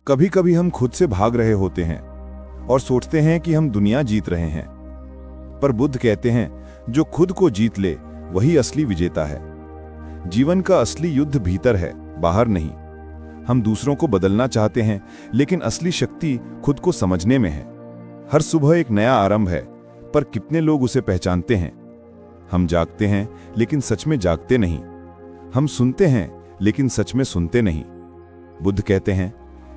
कभी कभी हम खुद से भाग रहे होते हैं और सोचते हैं कि हम दुनिया जीत रहे हैं, पर बुद्ध कहते हैं जो खुद को जीत ले वही असली विजेता है। जीवन का असली युद्ध भीतर है, बाहर नहीं। हम दूसरों को बदलना चाहते हैं, लेकिन असली शक्ति खुद को समझने में है। हर सुबह एक नया आरंभ है, पर कितने लोग उसे पहचानते हैं? हम जागते हैं लेकिन सच में जागते नहीं। हम सुनते हैं लेकिन सच में सुनते नहीं। बुद्ध कहते हैं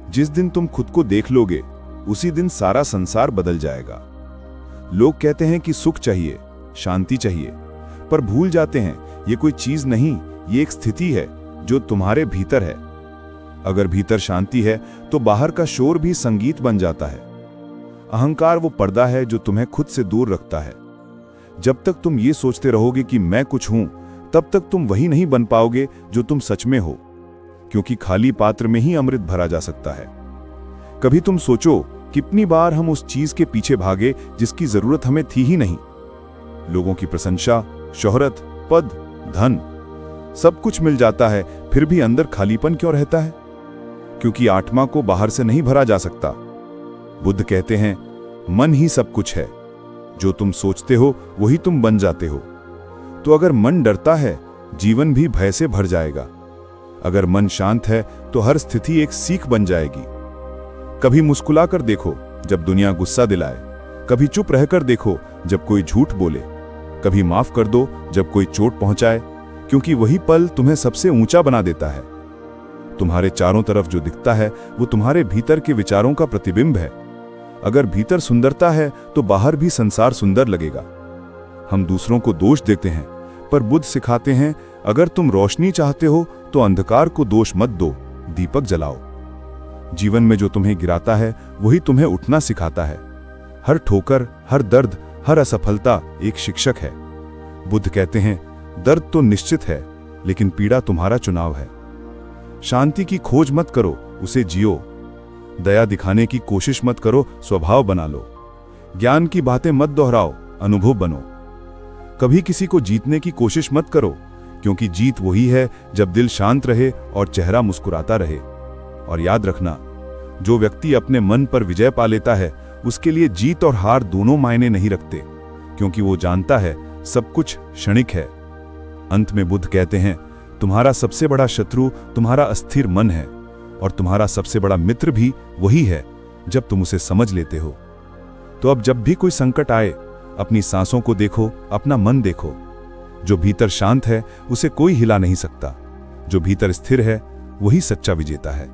जिस दिन तुम खुद को देख लोगे उसी दिन सारा संसार बदल जाएगा। लोग कहते हैं कि सुख चाहिए, शांति चाहिए, पर भूल जाते हैं ये कोई चीज नहीं, ये एक स्थिति है जो तुम्हारे भीतर है। अगर भीतर शांति है तो बाहर का शोर भी संगीत बन जाता है। अहंकार वो पर्दा है जो तुम्हें खुद से दूर रखता है। जब तक तुम ये सोचते रहोगे कि मैं कुछ हूं, तब तक तुम वही नहीं बन पाओगे जो तुम सच में हो, क्योंकि खाली पात्र में ही अमृत भरा जा सकता है। कभी तुम सोचो कितनी बार हम उस चीज के पीछे भागे जिसकी जरूरत हमें थी ही नहीं। लोगों की प्रशंसा, शोहरत, पद, धन, सब कुछ मिल जाता है, फिर भी अंदर खालीपन क्यों रहता है? क्योंकि आत्मा को बाहर से नहीं भरा जा सकता। बुद्ध कहते हैं मन ही सब कुछ है, जो तुम सोचते हो वही तुम बन जाते हो। तो अगर मन डरता है, जीवन भी भय से भर जाएगा। अगर मन शांत है तो हर स्थिति एक सीख बन जाएगी। कभी मुस्कुलाकर देखो जब दुनिया गुस्सा दिलाए, कभी चुप रहकर देखो जब कोई झूठ बोले, कभी माफ कर दो जब कोई चोट पहुंचाए, क्योंकि वही पल तुम्हें सबसे ऊंचा बना देता है। तुम्हारे चारों तरफ जो दिखता है वो तुम्हारे भीतर के विचारों का प्रतिबिंब है। अगर भीतर सुंदरता है तो बाहर भी संसार सुंदर लगेगा। हम दूसरों को दोष देते हैं, पर बुद्ध सिखाते हैं अगर तुम रोशनी चाहते हो तो अंधकार को दोष मत दो, दीपक जलाओ। जीवन में जो तुम्हें गिराता है वही तुम्हें उठना सिखाता है। हर ठोकर, हर दर्द, हर असफलता एक शिक्षक है। बुद्ध कहते हैं दर्द तो निश्चित है, लेकिन पीड़ा तुम्हारा चुनाव है। शांति की खोज मत करो, उसे जियो। दया दिखाने की कोशिश मत करो, स्वभाव बना लो। ज्ञान की बातें मत दोहराओ, अनुभव बनो। कभी किसी को जीतने की कोशिश मत करो, क्योंकि जीत वही है जब दिल शांत रहे और चेहरा मुस्कुराता रहे। और याद रखना, जो व्यक्ति अपने मन पर विजय पा लेता है उसके लिए जीत और हार दोनों मायने नहीं रखते, क्योंकि वो जानता है सब कुछ क्षणिक है। अंत में बुद्ध कहते हैं तुम्हारा सबसे बड़ा शत्रु तुम्हारा अस्थिर मन है, और तुम्हारा सबसे बड़ा मित्र भी वही है जब तुम उसे समझ लेते हो। तो अब जब भी कोई संकट आए, अपनी सांसों को देखो, अपना मन देखो। जो भीतर शांत है उसे कोई हिला नहीं सकता। जो भीतर स्थिर है वही सच्चा विजेता है।